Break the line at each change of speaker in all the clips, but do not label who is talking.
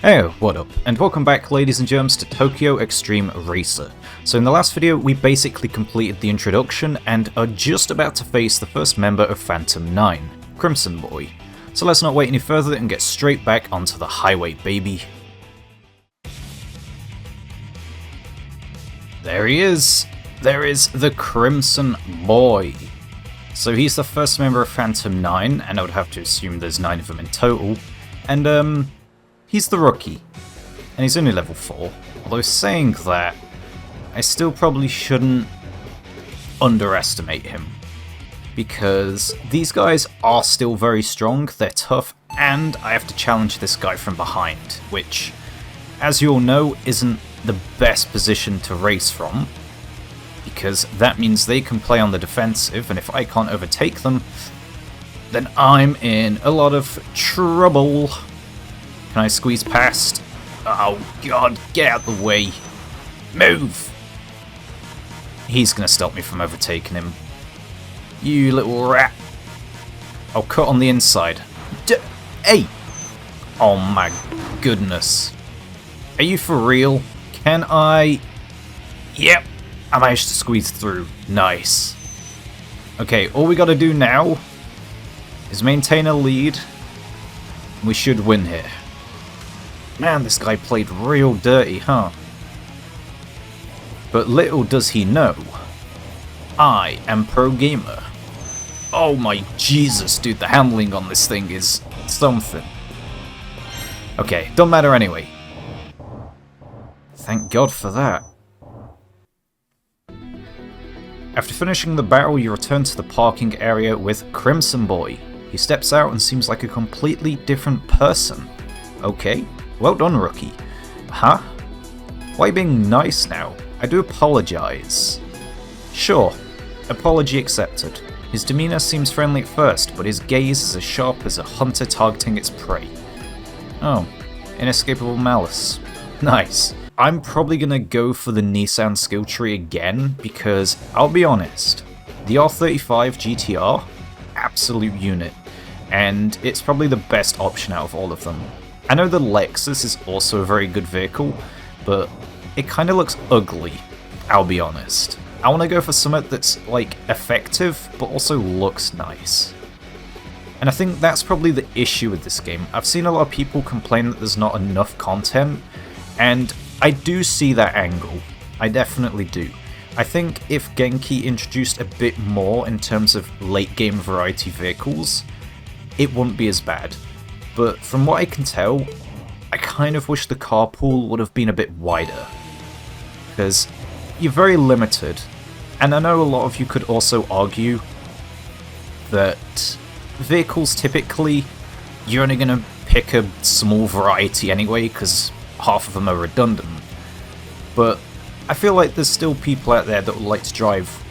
Hey, what up, and welcome back ladies and germs to Tokyo Xtreme Racer. So in the last video we basically completed the introduction and are just about to face the first member of Phantom 9, Crimson Boy. So let's not wait any further and get straight back onto the highway, baby. There he is! There is the Crimson Boy. So he's the first member of Phantom 9, and I would have to assume there's 9 of them in total, and he's the rookie, and he's only level 4, although saying that, I still probably shouldn't underestimate him, because these guys are still very strong, they're tough, and I have to challenge this guy from behind, which, as you all know, isn't the best position to race from, because that means they can play on the defensive, and if I can't overtake them, then I'm in a lot of trouble. Can I squeeze past? Oh god, get out the way. Move! He's gonna stop me from overtaking him. You little rat. I'll cut on the inside. Hey! Oh my goodness. Are you for real? Can I... Yep, I managed to squeeze through. Nice. Okay, all we gotta do now is maintain a lead. We should win here. Man, this guy played real dirty, huh? But little does he know, I am pro gamer. Oh my Jesus, dude, the handling on this thing is something. Okay, don't matter anyway. Thank God for that. After finishing the battle, you return to the parking area with Crimson Boy. He steps out and seems like a completely different person. Okay. Well done, rookie. Huh? Why are you being nice now? I do apologize. Sure. Apology accepted. His demeanor seems friendly at first, but his gaze is as sharp as a hunter targeting its prey. Oh. Inescapable malice. Nice. I'm probably gonna go for the Nissan skill tree again, because, I'll be honest, the R35 GTR, absolute unit, and it's probably the best option out of all of them. I know the Lexus is also a very good vehicle, but it kind of looks ugly, I'll be honest. I want to go for something that's, like, effective, but also looks nice. And I think that's probably the issue with this game. I've seen a lot of people complain that there's not enough content, and I do see that angle. I definitely do. I think if Genki introduced a bit more in terms of late game variety vehicles, it wouldn't be as bad. But from what I can tell, I kind of wish the carpool would have been a bit wider. Because you're very limited, and I know a lot of you could also argue that vehicles typically, you're only going to pick a small variety anyway, because half of them are redundant. But I feel like there's still people out there that would like to drive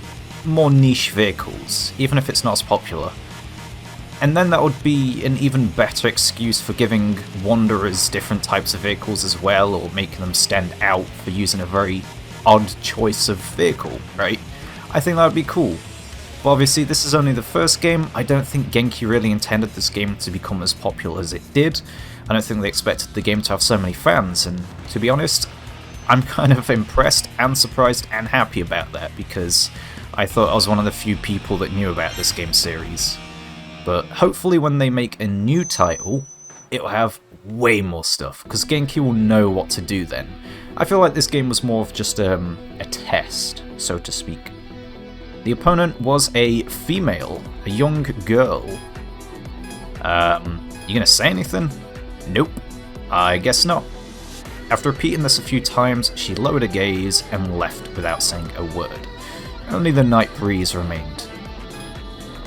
more niche vehicles, even if it's not as popular. And then that would be an even better excuse for giving wanderers different types of vehicles as well, or making them stand out for using a very odd choice of vehicle, right? I think that would be cool. But obviously this is only the first game. I don't think Genki really intended this game to become as popular as it did. I don't think they expected the game to have so many fans, and to be honest, I'm kind of impressed and surprised and happy about that, because I thought I was one of the few people that knew about this game series. But hopefully when they make a new title, it'll have way more stuff, because Genki will know what to do then. I feel like this game was more of just a test, so to speak. The opponent was a female, a young girl. You gonna say anything? Nope, I guess not. After repeating this a few times, she lowered her gaze and left without saying a word. Only the night breeze remained.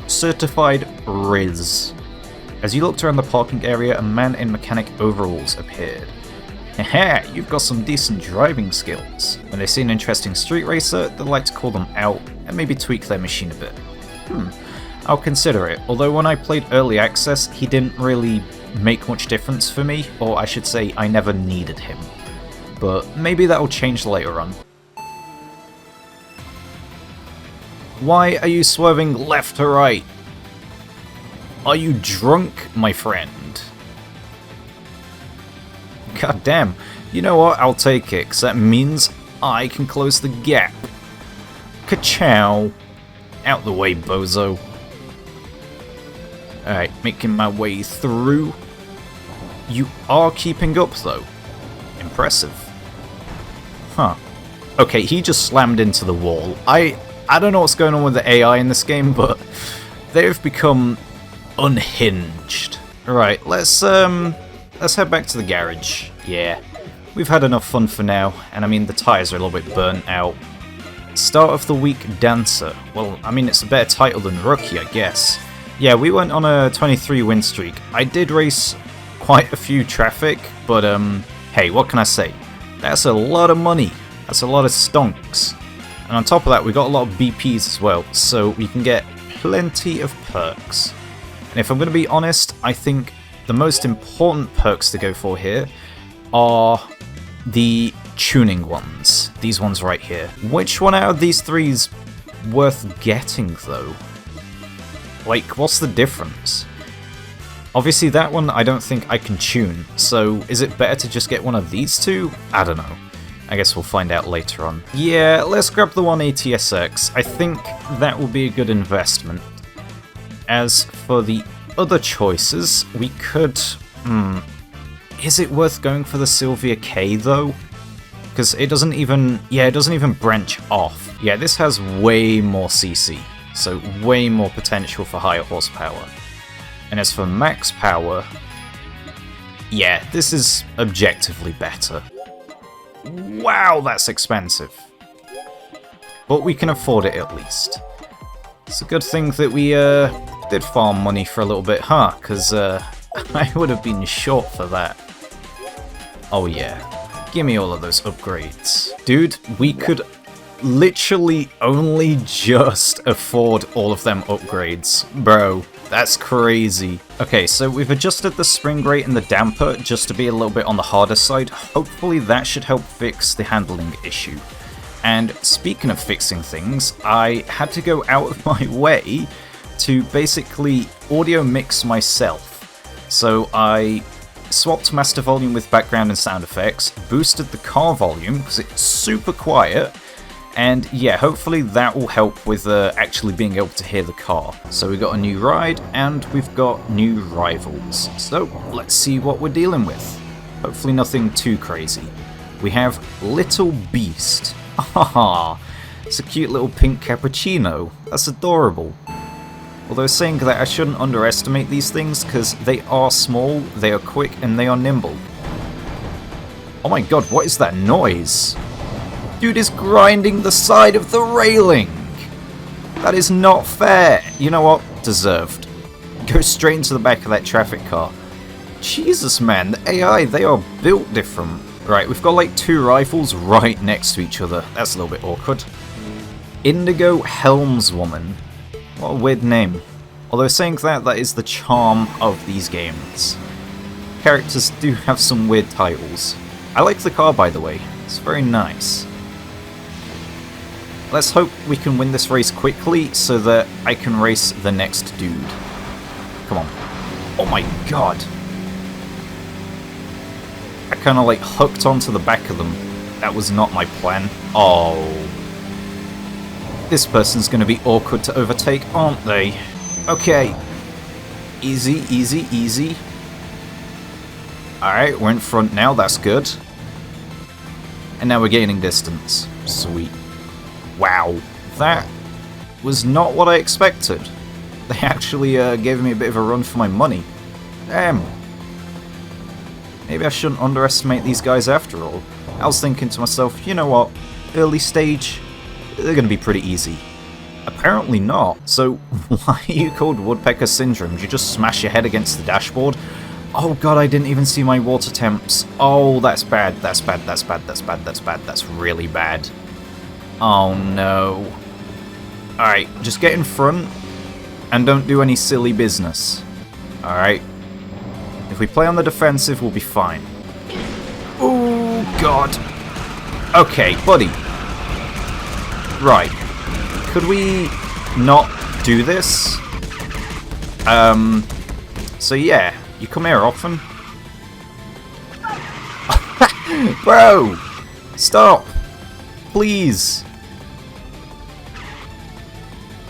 Certified Riz. As you looked around the parking area, a man in mechanic overalls appeared. Haha, you've got some decent driving skills. When they see an interesting street racer, they like to call them out and maybe tweak their machine a bit. I'll consider it, although when I played early access, he didn't really make much difference for me, or I should say I never needed him. But maybe that'll change later on. Why are you swerving left to right? Are you drunk, my friend? God damn. You know what? I'll take it, because that means I can close the gap. Ka-chow. Out the way, bozo. Alright, making my way through. You are keeping up, though. Impressive. Huh. Okay, he just slammed into the wall. I don't know what's going on with the AI in this game, but they've become unhinged. Right, let's head back to the garage. Yeah, we've had enough fun for now, and I mean the tires are a little bit burnt out. Start of the week dancer. Well, I mean it's a better title than rookie, I guess. Yeah, we went on a 23 win streak. I did race quite a few traffic, but hey, what can I say? That's a lot of money. That's a lot of stonks. And on top of that, we got a lot of BPs as well, so we can get plenty of perks. And if I'm going to be honest, I think the most important perks to go for here are the tuning ones. These ones right here. Which one out of these three is worth getting, though? Like, what's the difference? Obviously, that one I don't think I can tune, so is it better to just get one of these two? I don't know. I guess we'll find out later on. Yeah, let's grab the 180SX. I think that will be a good investment. As for the other choices, we could... Is it worth going for the Sylvia K, though? Because it doesn't even... Yeah, it doesn't even branch off. Yeah, this has way more CC, so way more potential for higher horsepower. And as for max power... Yeah, this is objectively better. Wow, that's expensive. But we can afford it at least. It's a good thing that we did farm money for a little bit, huh? Because I would have been short for that. Oh yeah, give me all of those upgrades. Dude, we could literally only just afford all of them upgrades. Bro, that's crazy. Okay, so we've adjusted the spring rate and the damper just to be a little bit on the harder side. Hopefully that should help fix the handling issue. And speaking of fixing things, I had to go out of my way to basically audio mix myself. So I swapped master volume with background and sound effects, boosted the car volume because it's super quiet, and yeah, hopefully that will help with actually being able to hear the car. So we got a new ride and we've got new rivals. So let's see what we're dealing with. Hopefully nothing too crazy. We have Little Beast. Haha, it's a cute little pink cappuccino. That's adorable. Although saying that, I shouldn't underestimate these things because they are small, they are quick, and they are nimble. Oh my god, what is that noise? Dude is grinding the side of the railing! That is not fair! You know what? Deserved. Go straight into the back of that traffic car. Jesus, man, the AI, they are built different. Right, we've got like two rifles right next to each other. That's a little bit awkward. Indigo Helmswoman. What a weird name. Although saying that, that is the charm of these games. Characters do have some weird titles. I like the car, by the way. It's very nice. Let's hope we can win this race quickly so that I can race the next dude. Come on. Oh my god. I kind of like hooked onto the back of them. That was not my plan. Oh. This person's going to be awkward to overtake, aren't they? Okay. Easy, easy, easy. Alright, we're in front now, that's good. And now we're gaining distance. Sweet. Wow. That was not what I expected. They actually gave me a bit of a run for my money. Damn. Maybe I shouldn't underestimate these guys after all. I was thinking to myself, you know what? Early stage, they're going to be pretty easy. Apparently not. So why are you called Woodpecker Syndrome? Did you just smash your head against the dashboard? Oh god, I didn't even see my water temps. Oh, that's bad, that's bad, that's bad, that's bad, that's bad, that's really bad. Oh no. Alright, just get in front and don't do any silly business. Alright. If we play on the defensive, we'll be fine. Oh god. Okay, buddy. Right. Could we not do this? So yeah, you come here often. Bro! Stop! Please!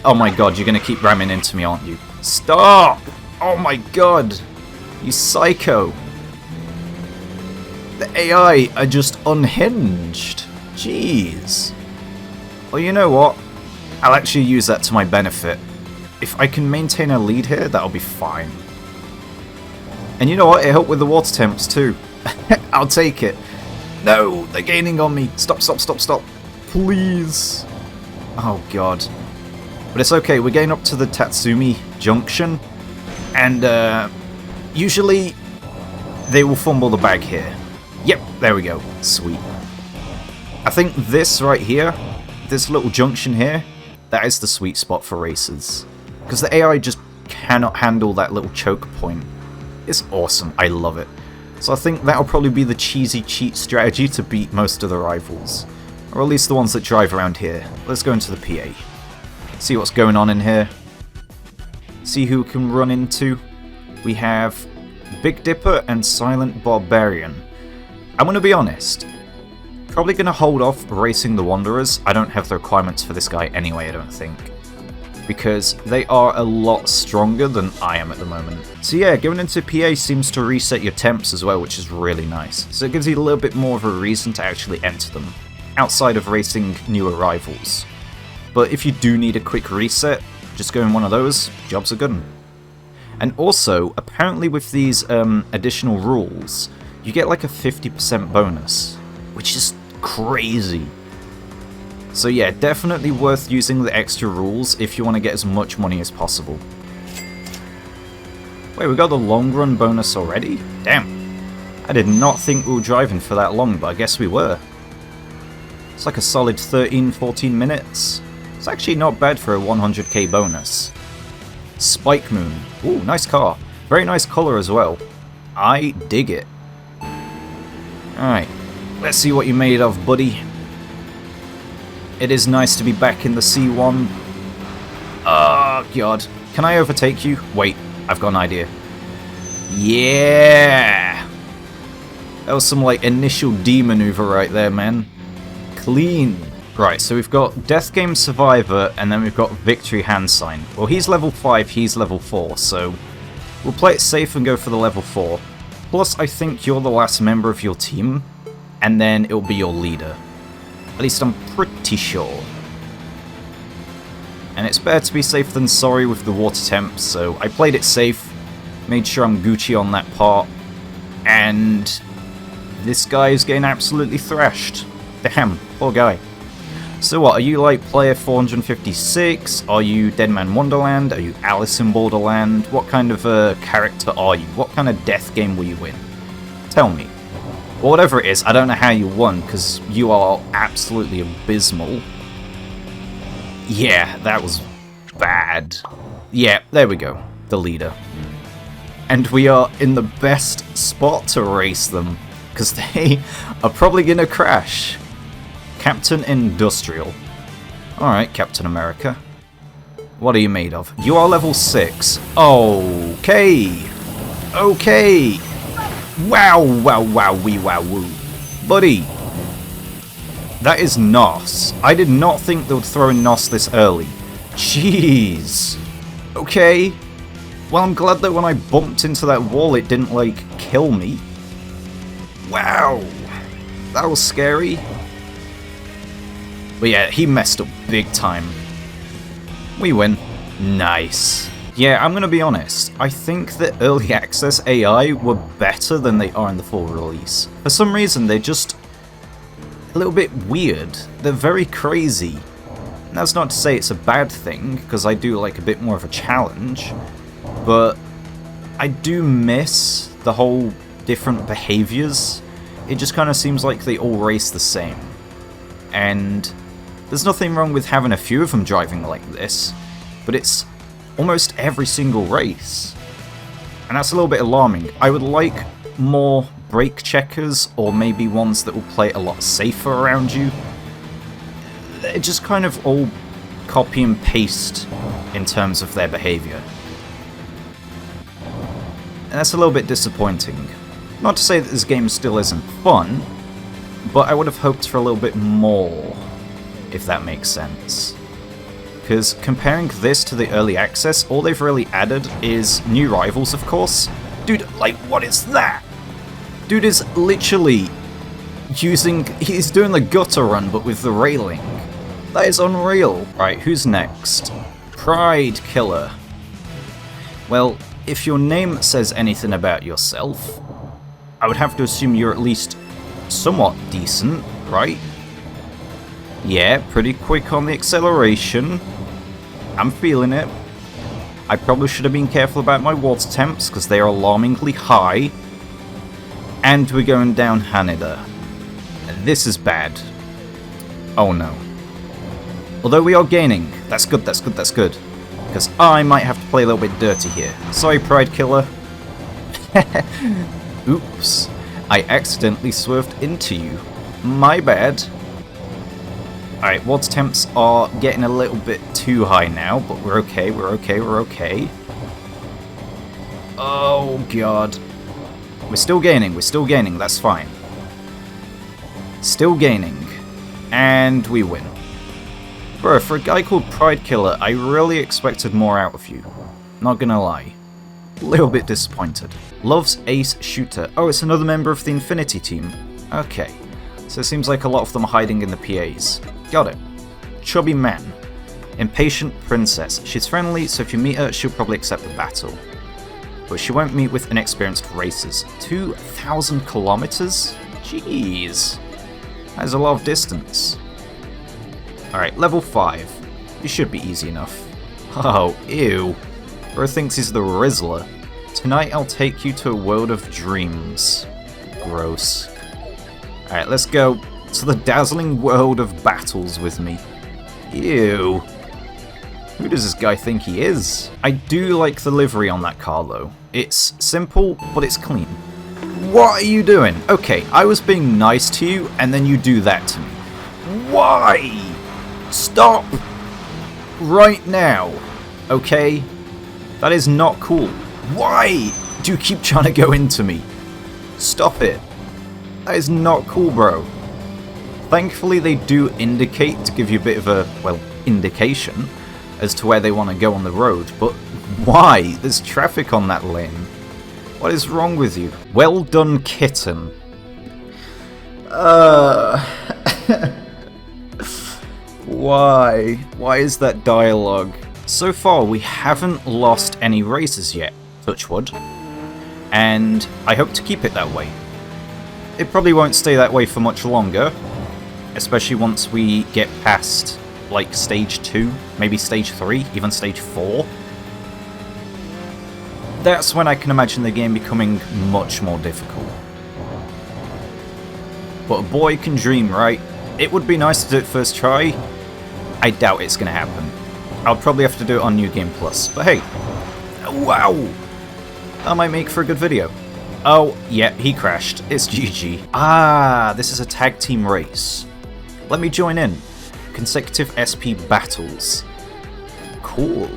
Oh my god, you're gonna keep ramming into me, aren't you? Stop! Oh my god! You psycho! The AI are just unhinged. Jeez. Well, you know what? I'll actually use that to my benefit. If I can maintain a lead here, that'll be fine. And you know what? It helped with the water temps too. I'll take it. No, they're gaining on me. Stop, stop, stop, stop. Please. Oh god. But it's okay, we're getting up to the Tatsumi Junction. And usually they will fumble the bag here. Yep, there we go. Sweet. I think this right here, this little junction here, that is the sweet spot for racers. Because the AI just cannot handle that little choke point. It's awesome, I love it. So I think that'll probably be the cheesy cheat strategy to beat most of the rivals. Or at least the ones that drive around here. Let's go into the PA. See what's going on in here. See who we can run into. We have Big Dipper and Silent Barbarian. I'm going to be honest. Probably going to hold off racing the Wanderers. I don't have the requirements for this guy anyway, I don't think. Because they are a lot stronger than I am at the moment. So yeah, going into PA seems to reset your temps as well, which is really nice. So it gives you a little bit more of a reason to actually enter them, outside of racing new arrivals. But if you do need a quick reset, just go in one of those, jobs are good. And also, apparently with these additional rules, you get like a 50% bonus, which is crazy. So yeah, definitely worth using the extra rules if you want to get as much money as possible. Wait, we got the long run bonus already? Damn. I did not think we were driving for that long, but I guess we were. It's like a solid 13-14 minutes. It's actually not bad for a 100k bonus. Spike Moon. Ooh, nice car. Very nice colour as well. I dig it. Alright, let's see what you're made of, buddy. It is nice to be back in the C1. Oh, God. Can I overtake you? Wait, I've got an idea. Yeah! That was some, like, initial D maneuver right there, man. Clean. Right, so we've got Death Game Survivor, and then we've got Victory Hand Sign. Well, he's level 5, he's level 4, so we'll play it safe and go for the level 4. Plus, I think you're the last member of your team, and then it'll be your leader. At least I'm pretty sure. And it's better to be safe than sorry with the water temps, so I played it safe, made sure I'm Gucci on that part, and this guy is getting absolutely thrashed. Damn, poor guy. So what, are you like player 456? Are you Deadman Wonderland? Are you Alice in Borderland? What kind of character are you? What kind of death game will you win? Tell me. Well, whatever it is, I don't know how you won, because you are absolutely abysmal. Yeah, that was bad. Yeah, there we go. The leader. And we are in the best spot to race them, because they are probably going to crash. Captain Industrial. Alright, Captain America. What are you made of? You are level 6. Okay. Okay. Wow, wow, wow, wee, wow, woo. Buddy. That is NOS. I did not think they would throw in NOS this early. Jeez. Okay. Well, I'm glad that when I bumped into that wall, it didn't, like, kill me. Wow. That was scary. But yeah, he messed up big time. We win. Nice. Yeah, I'm gonna be honest. I think that early access AI were better than they are in the full release. For some reason, they're just a little bit weird. They're very crazy. And that's not to say it's a bad thing, because I do like a bit more of a challenge. But I do miss the whole different behaviors. It just kind of seems like they all race the same. And there's nothing wrong with having a few of them driving like this, but it's almost every single race. And that's a little bit alarming. I would like more brake checkers, or maybe ones that will play a lot safer around you. They're just kind of all copy and paste in terms of their behavior. And that's a little bit disappointing. Not to say that this game still isn't fun, but I would have hoped for a little bit more, if that makes sense. Because comparing this to the early access, all they've really added is new rivals, of course. Dude, like, what is that? Dude is literally he's doing the gutter run, but with the railing. That is unreal. Right, who's next? Pride Killer. Well, if your name says anything about yourself, I would have to assume you're at least somewhat decent, right? Yeah, pretty quick on the acceleration. I'm feeling it. I probably should have been careful about my water temps, because they are alarmingly high. And we're going down Haneda. This is bad. Oh no. Although we are gaining. That's good, that's good, that's good. Because I might have to play a little bit dirty here. Sorry, Pride Killer. Oops. I accidentally swerved into you. My bad. Alright, water temps are getting a little bit too high now, but we're okay, we're okay, we're okay. Oh god. We're still gaining, that's fine. Still gaining. And we win. Bro, for a guy called Pride Killer, I really expected more out of you. Not gonna lie. A little bit disappointed. Loves Ace Shooter. Oh, it's another member of the Infinity team. Okay. So it seems like a lot of them are hiding in the PAs. Got it. Chubby Man. Impatient Princess. She's friendly, so if you meet her, she'll probably accept the battle. But she won't meet with inexperienced racers. 2,000 kilometers? Jeez. That is a lot of distance. Alright, level 5. This should be easy enough. Oh, ew. Bro thinks he's the Rizzler. Tonight I'll take you to a world of dreams. Gross. Alright, let's go to the dazzling world of battles with me. Ew. Who does this guy think he is? I do like the livery on that car though. It's simple, but it's clean. What are you doing? Okay, I was being nice to you, and then you do that to me. Why? Stop! Right now. Okay? That is not cool. Why do you keep trying to go into me? Stop it. That is not cool, bro. Thankfully, they do indicate to give you a bit of a, well, indication as to where they want to go on the road, but why? There's traffic on that lane. What is wrong with you? Well done, Kitten. Why? Why is that dialogue? So far, we haven't lost any races yet, touch wood, and I hope to keep it that way. It probably won't stay that way for much longer, especially once we get past, like, stage 2, maybe stage 3, even stage 4. That's when I can imagine the game becoming much more difficult. But a boy can dream, right? It would be nice to do it first try. I doubt it's gonna happen. I'll probably have to do it on New Game Plus. But hey, wow! That might make for a good video. Oh, yeah, he crashed. It's GG. Ah, this is a tag team race. Let me join in. Consecutive SP battles. Cool.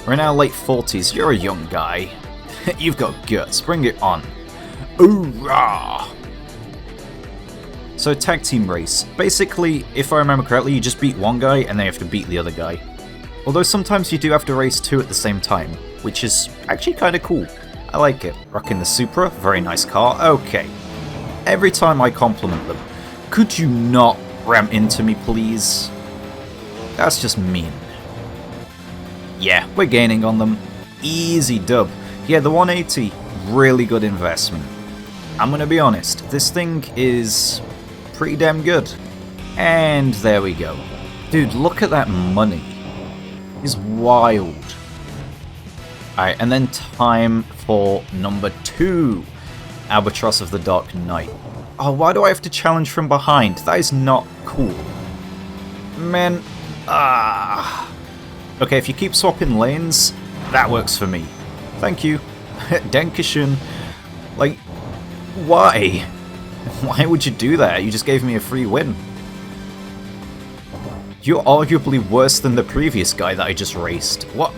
We're in our late 40s. You're a young guy. You've got guts. Bring it on. Hoorah! So, tag team race. Basically, if I remember correctly, you just beat one guy and then you have to beat the other guy. Although sometimes you do have to race two at the same time, which is actually kind of cool. I like it. Rocking the Supra, very nice car. Okay. Every time I compliment them, could you not ram into me, please? That's just mean. Yeah, we're gaining on them. Easy dub. Yeah, the 180, really good investment. I'm gonna be honest, this thing is pretty damn good. And there we go. Dude, look at that money. It's wild. Alright, and then time for number 2. Albatross of the Dark Knight. Oh, why do I have to challenge from behind? That is not cool. Man, Okay, if you keep swapping lanes, that works for me. Thank you. Dankeschön. Like, why? Why would you do that? You just gave me a free win. You're arguably worse than the previous guy that I just raced. What?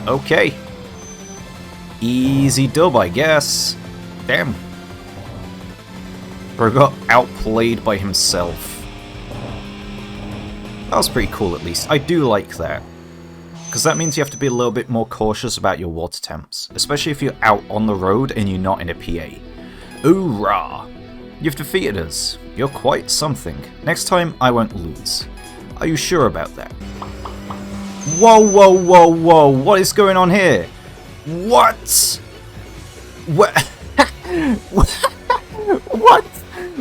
Okay. Easy dub, I guess. Damn. Bro got outplayed by himself. That was pretty cool, at least. I do like that. Because that means you have to be a little bit more cautious about your water temps. Especially if you're out on the road and you're not in a PA. Hoorah! You've defeated us. You're quite something. Next time, I won't lose. Are you sure about that? Whoa, whoa, whoa, whoa! What is going on here? What? What? What?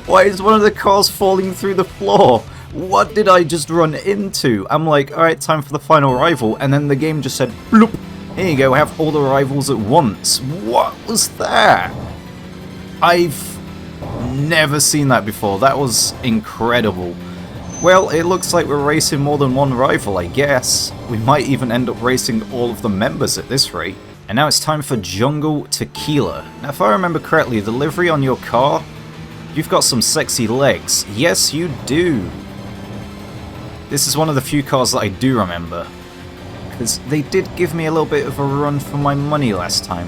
Why is one of the cars falling through the floor? What did I just run into? I'm like, alright, time for the final rival, and then the game just said, bloop, here you go, have all the rivals at once. What was that? I've never seen that before. That was incredible. Well, it looks like we're racing more than one rival, I guess. We might even end up racing all of the members at this rate. And now it's time for Jungle Tequila. Now, if I remember correctly, the livery on your car, you've got some sexy legs. Yes, you do. This is one of the few cars that I do remember. Because they did give me a little bit of a run for my money last time.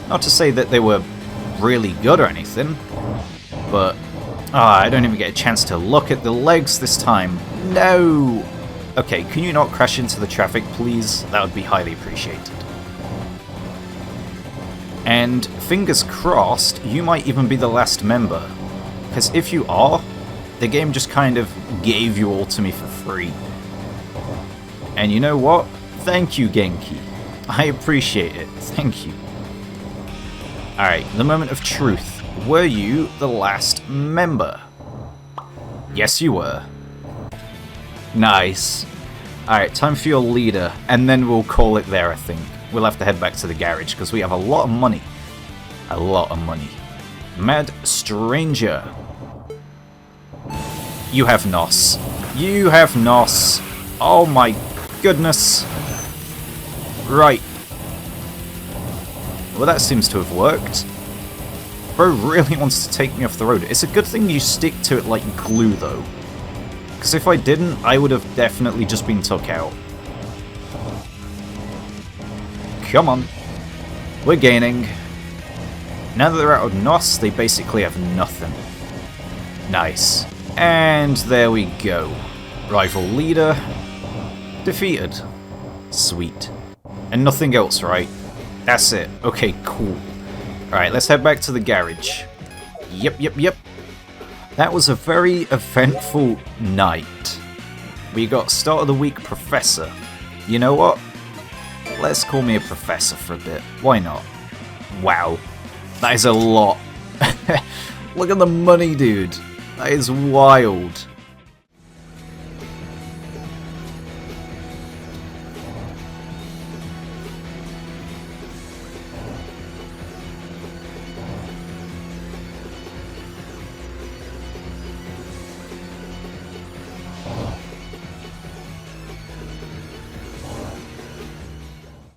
Not to say that they were really good or anything, but I don't even get a chance to look at the legs this time. No! Okay, can you not crash into the traffic, please? That would be highly appreciated. And fingers crossed, you might even be the last member. Because if you are, the game just kind of gave you all to me for free. And you know what? Thank you, Genki. I appreciate it. Thank you. Alright, the moment of truth. Were you the last member? Yes, you were. Nice. Alright, time for your leader, and then we'll call it there, I think. We'll have to head back to the garage, because we have a lot of money. A lot of money. Mad Stranger. You have NOS. You have NOS. Oh my goodness. Right. Well, that seems to have worked. Bro really wants to take me off the road. It's a good thing you stick to it like glue, though. Because if I didn't, I would have definitely just been took out. Come on. We're gaining. Now that they're out of NOS, they basically have nothing. Nice. And there we go. Rival leader defeated. Sweet. And nothing else, right? That's it. Okay, cool. Alright, let's head back to the garage. Yep. That was a very eventful night. We got start of the week professor. You know what? Let's call me a professor for a bit. Why not? Wow. That is a lot. Look at the money, dude. That is wild.